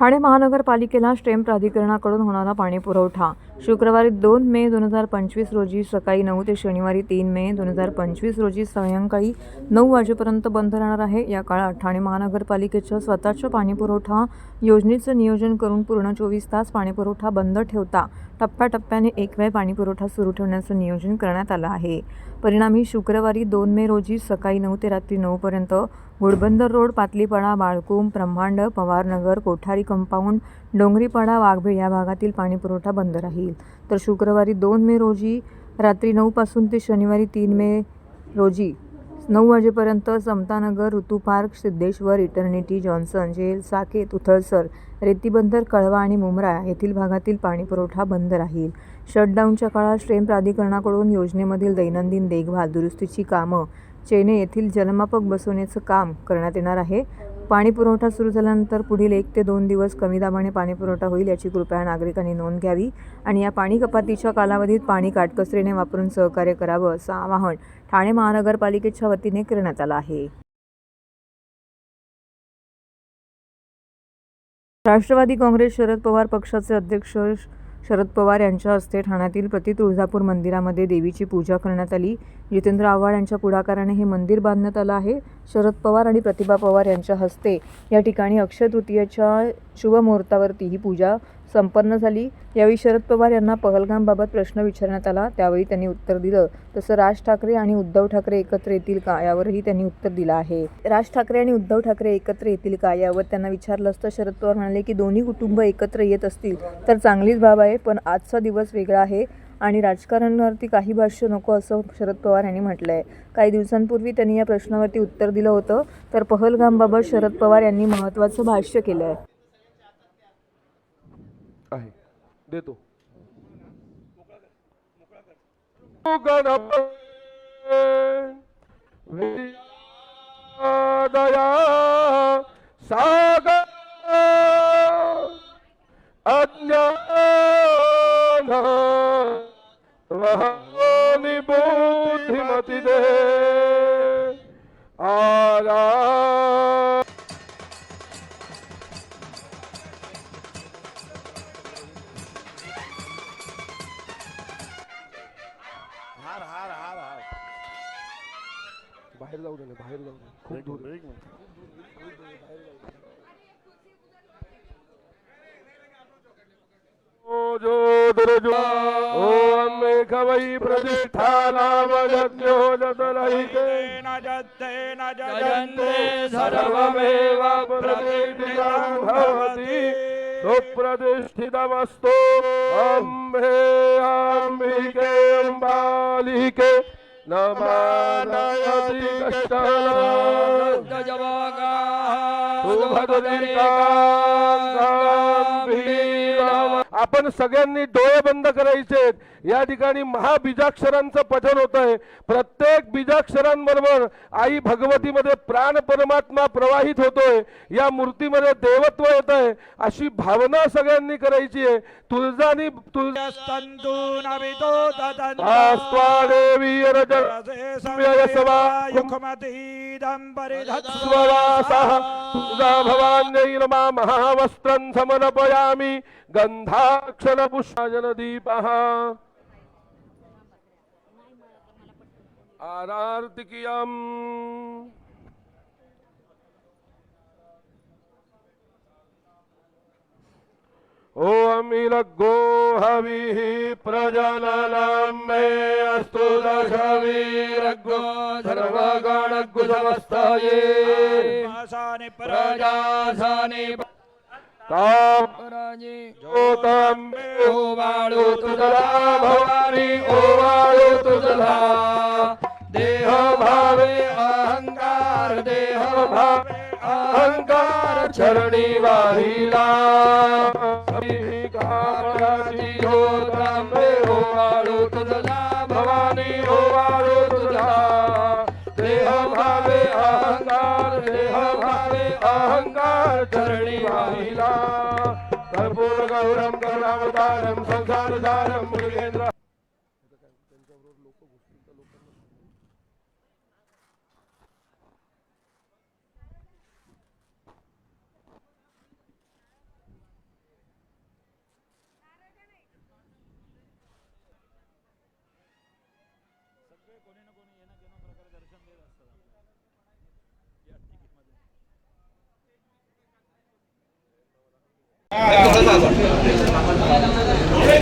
ठाणे महानगरपालिकेला स्टेम प्राधिकरणाकडून होणारा पाणीपुरवठा शुक्रवारी 2 मे 2025 रोजी सकाळी 9 ते शनिवारी 3 मे 2025 रोजी सायंकाळी 9 वाजेपर्यंत बंद राहणार आहे। या काळात ठाणे महानगरपालिकेच्या स्वतःच्या पाणीपुरवठा योजनेचं नियोजन करून पूर्ण 24 तास पाणीपुरवठा बंद ठेवता टप्प्याटप्प्याने एक वेळ पाणीपुरवठा सुरू ठेवण्याचं नियोजन करण्यात आलं आहे। परिणामी शुक्रवारी 2 मे रोजी सकाळी 9 ते रात्री 9 पर्यंत घोडबंदर रोड, पातलीपाडा, बाळकूम, ब्रह्मांड, पवारनगर, कोठारी कंपाऊंड, डोंगरीपाडा, वाघबीळ या भागातील पाणीपुरवठा बंद राहील। तर शुक्रवारी 2 मे रोजी रात्री 9 पासून ते शनिवारी 3 मे रोजी 9 वाजेपर्यंत Samtanagar, Ritu Park, Siddheshwar, Eternity, Johnson, jail, Saket, Uthalsar, Retibunder, Kalwa आणि मुंब्रा येथील भागातील पाणीपुरवठा बंद राहील। शटडाऊनच्या काळात स्टेम प्राधिकरणाकडून योजनेमधील दैनंदिन देखभाल, दुरुस्तीची कामं, चेने येथील जलमापक बसवण्याचं काम करण्यात येणार आहे। पाणीपुरवठा सुरू झाल्यानंतर पुढील 1 ते 2 दिवस कमी दाबाने पाणीपुरवठा होईल, याची कृपया नागरिकांनी नोंद घ्यावी आणि या पाणी कपातीच्या कालावधीत पाणी काटकसरीने वापरून सहकार्य करावं असं आवाहन ठाणे महानगरपालिकेच्या वतीने करण्यात आलं आहे। राष्ट्रवादी काँग्रेस शरद पवार पक्षाचे अध्यक्ष शरद पवार यांच्या हस्ते ठाण्यातील प्रति तुळजापूर मंदिरामध्ये देवीची पूजा करण्यात आली। जितेंद्र आव्हाड यांच्या पुढाकाराने हे मंदिर बांधण्यात आलं आहे। शरद पवार आणि प्रतिभा पवार यांच्या हस्ते या ठिकाणी अक्षय तृतीयेच्या शुभ मुहूर्तावरती ही पूजा संपन्न झाली। यावेळी शरद पवार यांना पहलगामबाबत प्रश्न विचारण्यात आला, त्यावेळी त्यांनी उत्तर दिलं। तसं राज ठाकरे आणि उद्धव ठाकरे एकत्र येतील का, यावरही त्यांनी उत्तर दिलं आहे। राज ठाकरे आणि उद्धव ठाकरे एकत्र येतील का यावर त्यांना विचारलं असता शरद पवार म्हणाले की दोन्ही कुटुंब एकत्र येत असतील तर चांगलीच बाब आहे, पण आजचा दिवस वेगळा आहे आणि राजकारणावरती काही भाष्य नको असं शरद पवार यांनी म्हटलं आहे। काही दिवसांपूर्वी त्यांनी या प्रश्नावरती उत्तर दिलं होतं, तर पहलगामबाबत शरद पवार यांनी महत्त्वाचं भाष्य केलं आहे। देतो दया सागर अज्ञान वहानी बुद्धिमती दे आला। हार हार हार हार बाहेर जाऊ दे, बाहेर जाऊ दे, खूप दूर जो दुर्जो ओम मेघवै प्रतिष्ठानाम यज्ञो जतलहिते न जयन्ते सर्वमेव प्रतिष्ठितं भवति सुप्रतिष्ठितमस्तु अम्बे अम्बिके अम्बालिके नमानयति कष्टं आपण सगळ्यांनी डोळे बंद करायचे। या ठिकाणी महाबीजाक्षरांचं पठण होत आहे। प्रत्येक बीजाक्षरांबरोबर आई भगवतीमध्ये प्राण परमात्मा प्रवाहित होतोय, या मूर्तीमध्ये देवत्व येत आहे, अशी भावना सगळ्यांनी करायची आहे। तुळजानी भवान्यै नमः महावस्त्रं समर्पयामि गंधाक्षर पुष्पाजन दीपः आरार्तिकियम् ओम इलग्गो हविः प्रजननं मे अस्तु दशवीरग्गो सर्वगणगुसमस्तये प्रजासानि ज्योतंबे ओवाळू तुझला भवानी ओवाळू तुझला देह भावे अहंकार देह भावे अहंकार चरणी वाहिला ज्योतंबे ओवाळू तुझला भवानी ओवाळू तुझला देह भावे अहंकार चरणी वाहिला कर्पूर गौरम करुणावतारम संसारसारम मुरुगेंद्र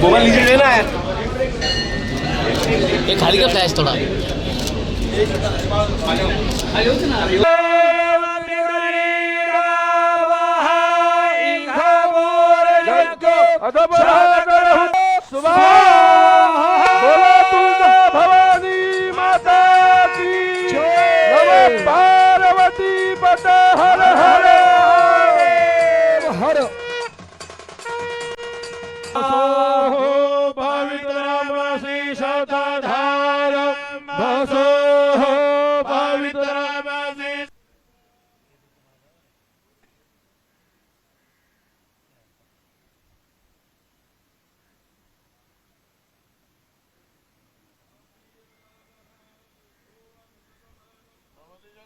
मोबाइल नीचे लेना है। ये खाली का फ्लैश थोड़ा भवानी माता की नमः पार्वती पट हर हर हर पवित्रमसि शतधार भसो पवित्रमसि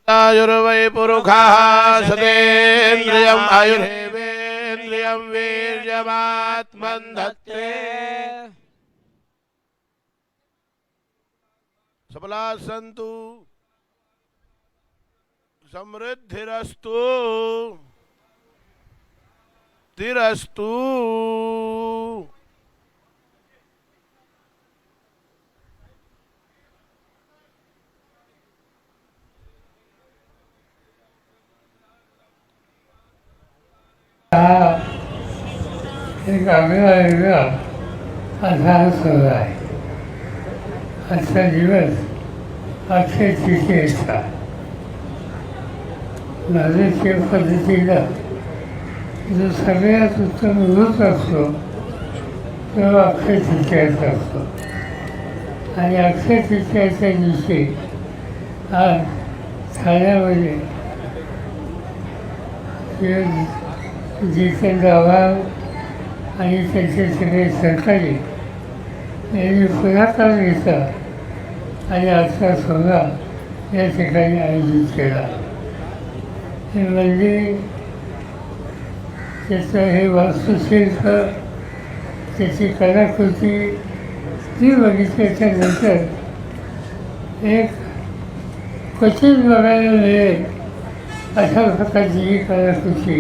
आयुर्वै पुरुषः सतेन्द्रियम् आयुर्वेन्द्रियम् वीर्यमात्मन् धत्ते। सबला सन्तु समृद्धिरस्तु तिरस्तु। एक वेगळा असा सुरू आहे. आजचा दिवस अक्षय तृतीयेचा भारतीय पद्धतीला जो सगळ्यात उत्तम ऋत असतो तो अक्षय तृतीयाचा असतो. आणि अक्षय तृतीयाच्या दिवशी आज ठाण्यामध्ये जितेंद्र आव्हाड आणि त्यांचे सगळे सहकारी यांनी पुढाकार घेतला आणि आजचा सोहळा या ठिकाणी आयोजित केला. हे मंदिर, त्याचं हे वास्तुशिल्प, त्याची कलाकृती ती बघितल्याच्या नंतर एक क्वचित बघायला मिळेल अशा प्रकारची ही कलाकृती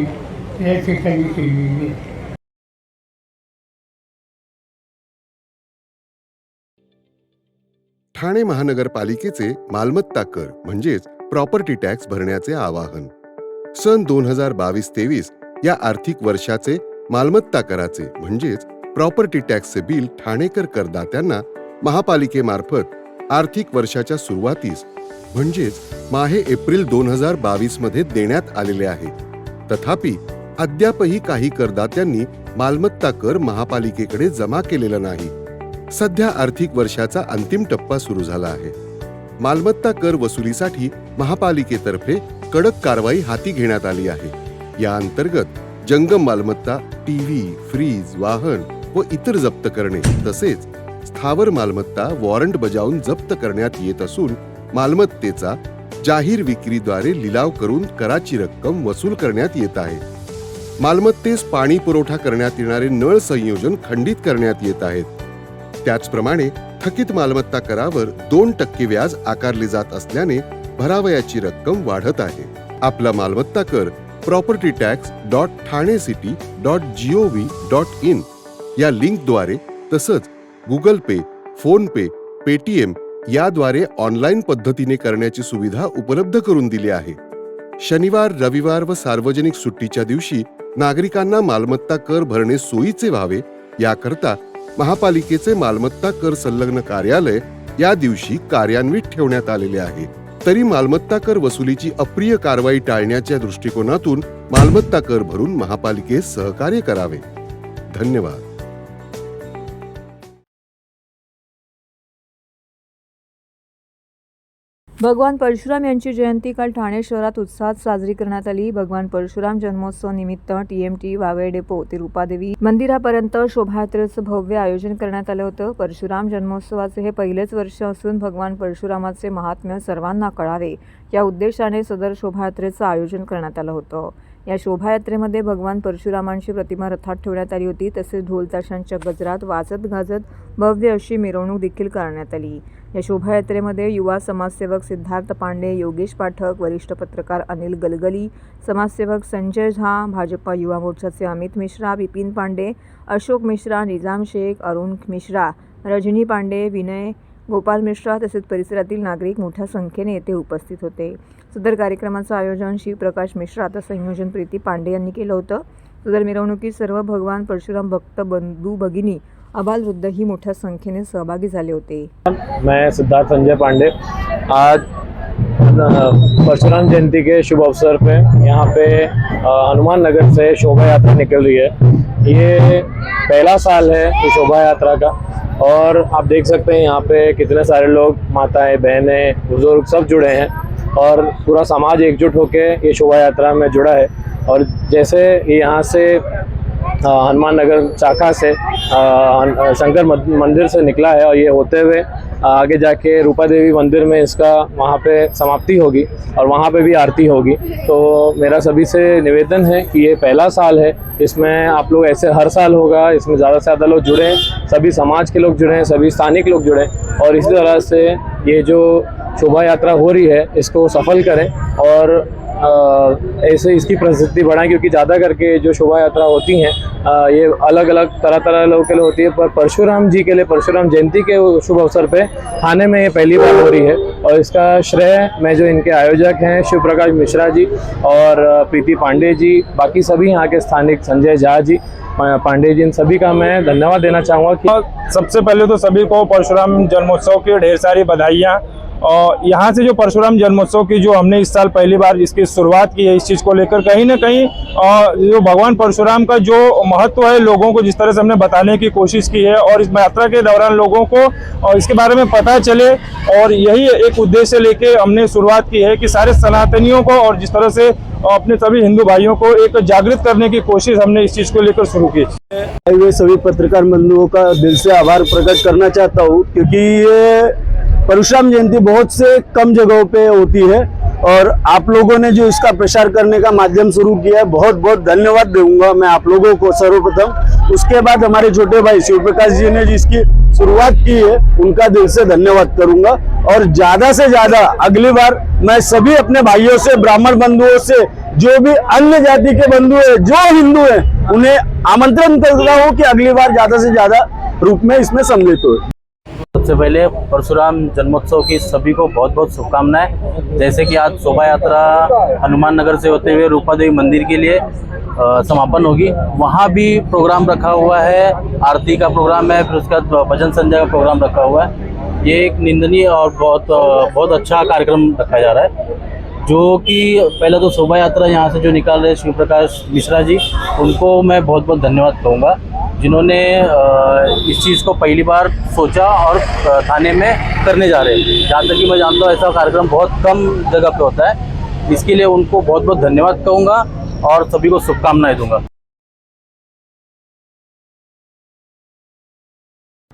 या ठिकाणी केलेली आहे. ठाणे महानगरपालिकेचे मालमत्ता कर म्हणजेच प्रॉपर्टी टॅक्स भरण्याचे आवाहन. सन 2022-23 या आर्थिक वर्षाचे मालमत्ता कराचे म्हणजेच प्रॉपर्टी टॅक्सचे बिल ठाणेकर करदात्यांना महापालिकेमार्फत आर्थिक वर्षाच्या सुरुवातीस म्हणजेच माहे एप्रिल 2022 मध्ये देण्यात आलेले आहे. तथापि अद्यापही काही करदात्यांनी मालमत्ता कर महापालिकेकडे जमा केलेला नाही. सध्या आर्थिक वर्षाचा अंतिम टप्पा सुरू झाला आहे. मालमत्ता कर वसुलीसाठी महापालिकेतर्फे कडक कारवाई हाती घेण्यात आली आहे. या अंतर्गत जंगम मालमत्ता, टीव्ही, फ्रीज, वाहन व इतर जप्त करणे तसेच स्थावर मालमत्ता वॉरंट बजावून जप्त करण्यात येत असून मालमत्तेचा जाहीर विक्रीद्वारे लिलाव करून कराची रक्कम वसूल करण्यात येत आहे. मालमत्तेस पाणी पुरवठा करण्यात येणारे नळ संयोजन खंडित करण्यात येत आहेत. त्याचप्रमाणे थकीत मालमत्ता करावर 2% व्याज आकारले जात असल्याने भरावयाची रक्कम वाढत आहे. आपला मालमत्ता कर propertytax.thanecity.gov.in या लिंकद्वारे तसंच गुगल पे, फोन पे, पेटीएम याद्वारे ऑनलाईन पद्धतीने करण्याची सुविधा उपलब्ध करून दिली आहे. शनिवार, रविवार व सार्वजनिक सुट्टीच्या दिवशी नागरिकांना मालमत्ता कर भरणे सोयीचे व्हावे याकरता महापालिकेचे मालमत्ता कर संलग्न कार्यालय या दिवशी कार्यान्वित ठेवण्यात आलेले आहे. तरी मालमत्ता कर वसुलीची अप्रिय कारवाई टाळण्याच्या दृष्टिकोनातून मालमत्ता कर भरून महापालिकेस सहकार्य करावे. धन्यवाद. भगवान परशुराम यांची जयंती काल ठाणे शहरात उत्साहात साजरी करण्यात आली. भगवान परशुराम जन्मोत्सव निमित्त TMT वावे डेपो ते रूपादेवी मंदिरापर्यंत शोभायात्रेचं भव्य आयोजन करण्यात आलं होतं. परशुराम जन्मोत्सवाचे हे पहिलेच वर्ष असून भगवान परशुरामाचे महात्म्य सर्वांना कळावे या उद्देशाने सदर शोभायात्रेचं आयोजन करण्यात आलं होतं. या शोभायात्रेमध्ये भगवान परशुरामांची प्रतिमा रथात ठेवण्यात आली होती. तसेच ढोल ताशांच्या गजरात वाजत गाजत भव्य अशी मिरवणूक देखील करण्यात आली. या शोभायात्रेमध्ये युवा समाजसेवक सिद्धार्थ पांडे, योगेश पाठक, वरिष्ठ पत्रकार अनिल गलगली, समाजसेवक संजय झा, भाजपा युवा मोर्चाचे अमित मिश्रा, विपिन पांडे, अशोक मिश्रा, निजाम शेख, अरुण मिश्रा, रजनी पांडे, विनय गोपाल मिश्रा तसेच परिसरातील नागरिक मोठ्या संख्येने येथे उपस्थित होते. सदर कार्यक्रमाचं आयोजन शिवप्रकाश मिश्रा तर संयोजन प्रीती पांडे यांनी केलं होतं. सदर मिरवणुकीत सर्व भगवान परशुराम भक्त बंधू भगिनी आबालवृद्ध ही मोठ्या संख्येने सहभागी झाले होते. मैं सिद्धार्थ संजय पांडे आज परशुराम जयंती के शुभ अवसर पे यहाँ पे हनुमान नगर से शोभा यात्रा निकल रही है। ये पहला साल है इस शोभा यात्रा का और आप देख सकते हैं यहाँ पे कितने सारे लोग, माताएं, बहनें, बुजुर्ग सब जुड़े हैं और पूरा समाज एकजुट होके ये शोभा यात्रा में जुड़ा है। और जैसे यहाँ से हनुमान नगर शाखा से शंकर मंदिर से निकला है और ये होते हुए आगे जाके रूपा देवी मंदिर में इसका वहाँ पे समाप्ति होगी और वहाँ पे भी आरती होगी। तो मेरा सभी से निवेदन है कि ये पहला साल है, इसमें आप लोग ऐसे हर साल होगा, इसमें ज़्यादा से ज़्यादा लोग जुड़ें, सभी समाज के लोग जुड़ें, सभी स्थानिक लोग जुड़ें और इसी तरह से ये जो शोभा यात्रा हो रही है इसको सफल करें और ऐसे इसकी प्रसिद्धि बढ़ाएं, क्योंकि ज़्यादा करके जो शोभा यात्रा होती हैं ये अलग अलग तरह लोगों के लिए होती है, पर परशुराम जी के लिए, परशुराम जयंती के शुभ अवसर पे थाने में ये पहली बार हो रही है। और इसका श्रेय मैं जो इनके आयोजक हैं शिवप्रकाश मिश्रा जी और प्रीति पांडे जी, बाकी सभी यहाँ के स्थानिक संजय झा जी, पांडे जी, इन सभी का मैं धन्यवाद देना चाहूँगा कि सबसे पहले तो सभी को परशुराम जन्मोत्सव की ढेर सारी बधाइयाँ। और यहाँ से जो परशुराम जन्मोत्सव की जो हमने इस साल पहली बार इसकी शुरुआत की है, इस चीज़ को लेकर कहीं ना कहीं जो भगवान परशुराम का जो महत्व है लोगों को जिस तरह से हमने बताने की कोशिश की है और इस यात्रा के दौरान लोगों को इसके बारे में पता चले, और यही एक उद्देश्य लेके हमने शुरुआत की है कि सारे सनातनियों को और जिस तरह से अपने सभी हिंदू भाइयों को एक जागृत करने की कोशिश हमने इस चीज़ को लेकर शुरू की। मैं सभी पत्रकार बंधुओं का दिल से आभार प्रकट करना चाहता हूँ, क्योंकि ये परशुराम जयंती बहुत से कम जगहों पे होती है और आप लोगों ने जो इसका प्रचार करने का माध्यम शुरू किया है, बहुत बहुत धन्यवाद दूंगा मैं आप लोगों को सर्वप्रथम। उसके बाद हमारे छोटे भाई शिवप्रकाश जी ने जिसकी शुरुआत की है उनका दिल से धन्यवाद करूंगा। और ज्यादा से ज्यादा अगली बार मैं सभी अपने भाइयों से, ब्राह्मण बंधुओं से, जो भी अन्य जाति के बंधु है, जो हिंदू है, उन्हें आमंत्रण करता हूँ कि अगली बार ज्यादा से ज्यादा रूप में इसमें सम्मिलित हो। सबसे पहले परशुराम जन्मोत्सव की सभी को बहुत बहुत शुभकामनाएं। जैसे कि आज शोभा यात्रा हनुमान नगर से होते हुए रूपा देवी मंदिर के लिए समापन होगी, वहाँ भी प्रोग्राम रखा हुआ है, आरती का प्रोग्राम है, फिर उसके बाद भजन संध्या का प्रोग्राम रखा हुआ है। ये एक निंदनीय और बहुत अच्छा कार्यक्रम रखा जा रहा है। जो कि पहले तो शोभा यात्रा यहाँ से जो निकाल रहे शिवप्रकाश मिश्रा जी, उनको मैं बहुत बहुत धन्यवाद कहूँगा, जिन्होंने इस चीज़ को पहली बार सोचा और थाने में करने जा रहे हैं। जहाँ तक कि मैं जानता हूँ ऐसा कार्यक्रम बहुत कम जगह पे होता है, इसके लिए उनको बहुत बहुत धन्यवाद कहूँगा और सभी को शुभकामनाएं दूंगा।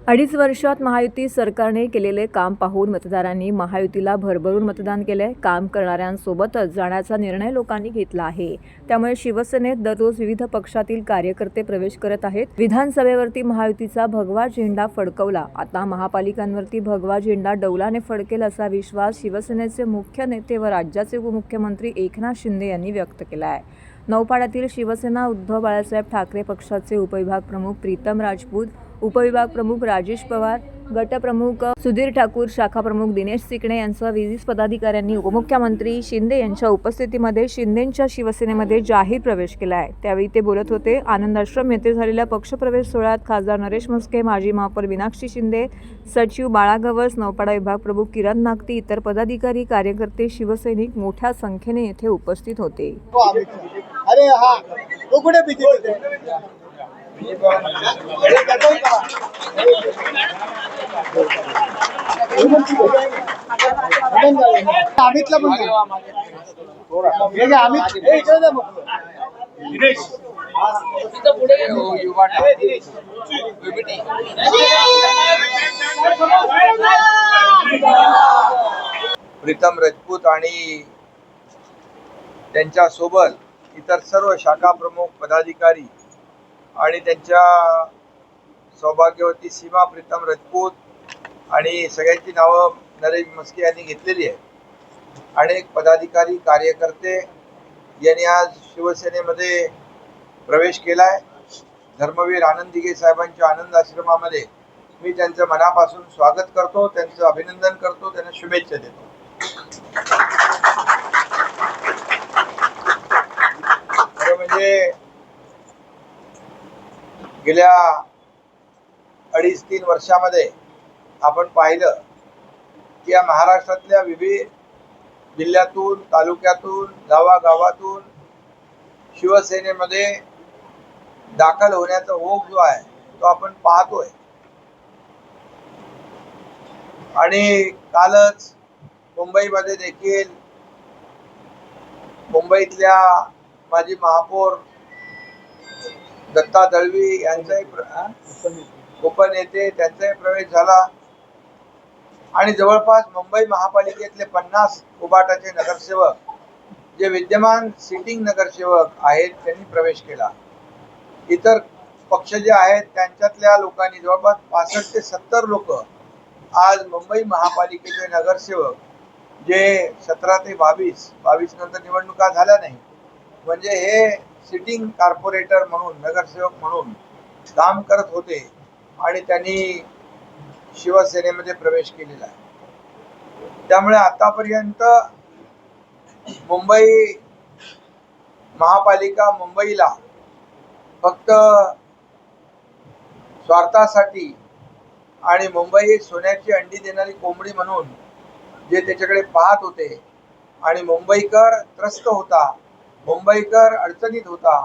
2.5 वर्षात महायुती सरकारने केलेले काम पाहून मतदारांनी महायुतीला भरभरून मतदान केलंय. काम करणाऱ्यांसोबतच जाण्याचा निर्णय लोकांनी घेतला आहे. त्यामुळे शिवसेनेत दररोज विविध पक्षातील कार्यकर्ते प्रवेश करत आहेत. विधानसभेवरती महायुतीचा भगवा झेंडा फडकवला, आता महापालिकांवरती भगवा झेंडा डौलाने फडकेल असा विश्वास शिवसेनेचे मुख्य नेते व राज्याचे उपमुख्यमंत्री एकनाथ शिंदे यांनी व्यक्त केला आहे. नौपाड्यातील शिवसेना उद्धव बाळासाहेब ठाकरे पक्षाचे उपविभाग प्रमुख प्रीतम राजपूत, उपविभाग प्रमुख राजेश पवार, गटप्रमुख सुधीर ठाकूर, शाखा प्रमुख दिनेश सिकणे यांसह विविध पदाधिकाऱ्यांनी उपमुख्यमंत्री शिंदे यांच्या उपस्थितीमध्ये शिंदेंच्या शिवसेनेमध्ये जाहीर प्रवेश केला आहे. त्यावेळी ते बोलत होते. आनंद आश्रम येथे झालेल्या पक्षप्रवेश सोहळ्यात खासदार नरेश म्हस्के, माजी महापौर मीनाक्षी शिंदे, सचिव बाळा गवस, नौपाडा विभाग प्रमुख किरण नागती, इतर पदाधिकारी, कार्यकर्ते, शिवसैनिक मोठ्या संख्येने येथे उपस्थित होते. अरे हा तो कुठे बीजेपी अमितला पण प्रीतम राजपूत आणि त्यांच्या सोबत इतर सर्व शाखा प्रमुख पदाधिकारी आणि त्यांच्या सौभाग्यवती सीमा प्रीतम राजपूत आणि सगळ्यांची नावं नरेश मस्के यांनी घेतलेली आहेत. अनेक पदाधिकारी कार्यकर्ते यांनी आज शिवसेनेमध्ये प्रवेश केलाय. धर्मवीर आनंद दिघे साहेबांच्या आनंद आश्रमामध्ये मी त्यांचं मनापासून स्वागत करतो, त्यांचं अभिनंदन करतो, त्यांना शुभेच्छा देतो. खरं म्हणजे गेल्या 2.5-3 वर्षामध्ये आपण पाहिलं की या महाराष्ट्रातल्या विविध जिल्ह्यातून, तालुक्यातून, गावागावातून शिवसेनेमध्ये दाखल होण्याचा ओघ जो आहे तो आपण पाहतोय. आणि कालच मुंबईमध्ये देखील मुंबईतल्या माजी महापौर दत्ता दळवी यांचाही उपनेते त्यांचाही प्रवेश झाला आणि जवळपास मुंबई महापालिकेतले 50 उबाटाचे नगरसेवक जे विद्यमान सिटिंग नगरसेवक आहेत त्यांनी प्रवेश केला. इतर पक्ष जे आहेत त्यांच्यातल्या लोकांनी जवळपास 65 ते 70 लोक आज मुंबई महापालिकेचे नगरसेवक जे 17 ते 22 नंतर निवडणुका झाल्या नाही, म्हणजे हे सिटिंग कॉर्पोरेटर म्हणून नगरसेवक म्हणून काम करत होते आणि त्यांनी शिवसेनेमध्ये प्रवेश केलेला आहे. त्यामुळे आतापर्यंत मुंबई महापालिका मुंबईला फक्त स्वार्थासाठी आणि मुंबई सोन्याची अंडी देणारी कोंबडी म्हणून जे त्याच्याकडे पाहत होते आणि मुंबईकर त्रस्त होता, मुंबईकर अडचणीत होता,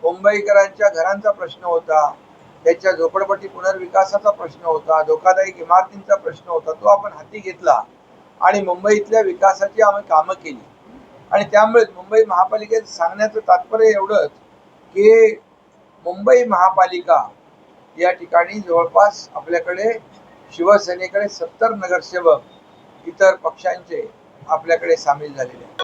मुंबईकरांच्या घरांचा प्रश्न होता, त्यांच्या झोपडपट्टी पुनर्विकासाचा प्रश्न होता, धोकादायक इमारतींचा प्रश्न होता, तो आपण हाती घेतला आणि मुंबईतल्या विकासाची आम्ही कामं केली. आणि त्यामुळे मुंबई महापालिकेत सांगण्याचं तात्पर्य एवढंच की मुंबई महापालिका या ठिकाणी जवळपास आपल्याकडे शिवसेनेकडे 70 नगरसेवक इतर पक्षांचे आपल्याकडे सामील झालेले आहेत.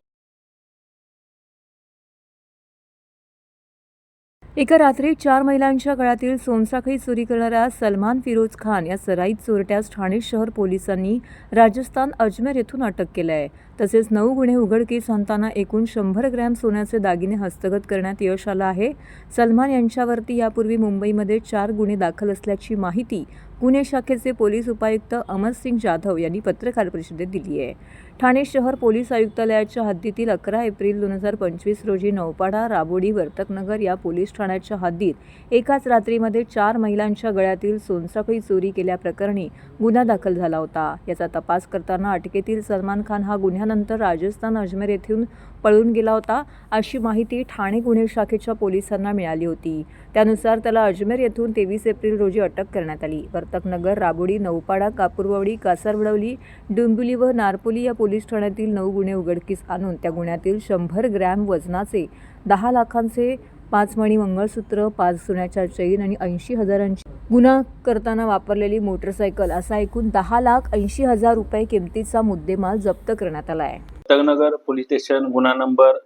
एका रात्री 4 महिलांच्या गळ्यातील सोनसाखळी चोरी करणाऱ्या सलमान फिरोज खान या सराईत चोरट्यास ठाणे शहर पोलिसांनी राजस्थान अजमेर येथून अटक केलं आहे. तसेच 9 गुन्हे उघडकीस आणताना एकूण 100 ग्रॅम सोन्याचे दागिने हस्तगत करण्यात यश आलं आहे. सलमान यांच्यावरती यापूर्वी मुंबईमध्ये 4 गुन्हे दाखल असल्याची माहिती पुणे शाखेचे पोलीस उपायुक्त अमरसिंग जाधव यांनी पत्रकार परिषदेत दिली आहे. ठाणे शहर पोलीस आयुक्तालयाच्या हद्दीतील 11 एप्रिल 2025 रोजी नौपाडा, राबोडी, वर्तकनगर या पोलीस ठाण्याच्या हद्दीत एकाच रात्रीमध्ये 4 महिलांच्या गळ्यातील सोनसाखळी चोरी केल्याप्रकरणी गुन्हा दाखल झाला होता. याचा तपास करताना अटकेतील सलमान खान हा गुन्ह्यानंतर राजस्थान अजमेर येथून पळून गेला होता अशी माहिती ठाणे गुन्हे शाखेच्या पोलिसांना मिळाली होती. त्यानुसार त्याला अजमेर येथून 23 एप्रिल रोजी अटक करण्यात आली. वर्तकनगर, राबोडी, नौपाडा, कापूरवाडी, कासारवडवली, डोंबिवली व नारपोली या पोलीस ठाण्यातील 9 गुन्हे उघडकीस आणून त्या गुन्ह्यातील 100 ग्रॅम वजनाचे 10 लाखांचे 5 मणी मंगळसूत्र, 5 सोन्याच्या चैन आणि 80,000ची गुन्हा करताना वापरलेली मोटरसायकल असा एकूण 10,80,000 रुपये किमतीचा मुद्देमाल जप्त करण्यात आला आहे. वर्तकनगर पोलीस स्टेशन गुन्हा नंबर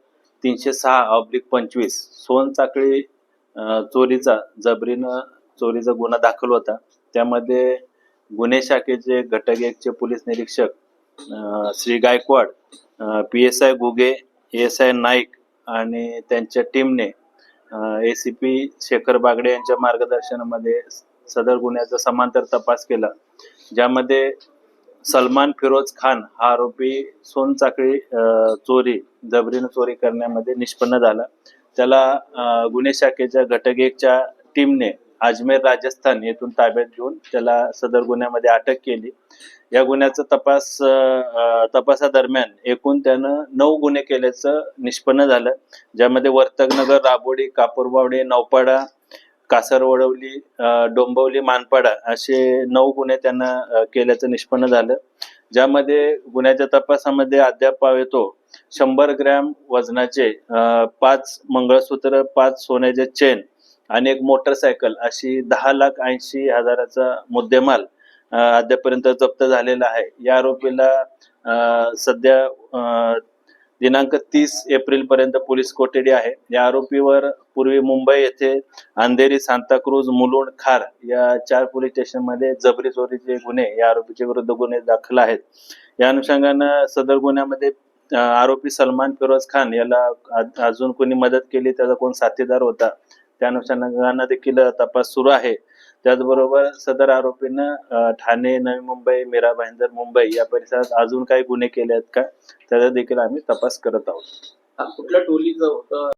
306/25 सोनसाखळी चोरीचा जबरीनं चोरीचा गुन्हा दाखल होता. त्यामध्ये गुन्हे शाखेचे घटक 1चे पोलीस निरीक्षक श्री गायकवाड, PSI गुगे, ASI नाईक आणि त्यांच्या टीमने ACP शेखर बागडे यांच्या मार्गदर्शनामध्ये सदर गुन्ह्याचा समांतर तपास केला, ज्यामध्ये सलमान फिरोज खान हा आरोपी सोनसाखळी चोरी जबरीनं चोरी करण्यामध्ये निष्पन्न झाला. त्याला गुन्हे शाखेच्या घटक 1च्या टीमने अजमेर राजस्थान येथून ताब्यात घेऊन त्याला सदर गुन्ह्यामध्ये अटक केली. या गुन्ह्याचा तपासादरम्यान एकूण त्यानं 9 गुन्हे केल्याचं निष्पन्न झालं, ज्यामध्ये वर्तकनगर, राबोडी, कापूरवाडी, नौपाडा, कासारवडवली, डोंबिवली, मानपाडा असे 9 गुन्हे त्यांना केल्याचं निष्पन्न झालं. ज्यामध्ये गुन्ह्याच्या तपासामध्ये अद्याप येतो 100 ग्रॅम वजनाचे 5 मंगळसूत्र, 5 सोन्याचे चेन आणि एक मोटरसायकल अशी 10,80,000चा मुद्देमाल अद्यापर्यंत जप्त झालेला आहे. या आरोपीला सध्या दिनांक 30 एप्रिल पर्यंत पोलीस कोठडी आहे. या आरोपीवर पूर्वी मुंबई येथे अंधेरी, सांताक्रूज, मुलुंड, खार या 4 पोलीस स्टेशनमध्ये जबरी चोरीचे गुन्हे या आरोपीच्या विरुद्ध गुन्हे दाखल आहेत. या अनुषंगानं सदर गुन्ह्यामध्ये आरोपी सलमान फिरोज खान याला अजून कोणी मदत केली, त्याचा कोण साथीदार होता, त्या अनुषंगानं देखील तपास सुरू आहे. त्याचबरोबर सदर आरोपीनं ठाणे, नवी मुंबई, मीरा भाईंदर मुंबई या परिसरात अजून काही गुन्हे केले आहेत का, त्याचा देखील आम्ही तपास करत आहोत. कुठल्या टोलीचं होतं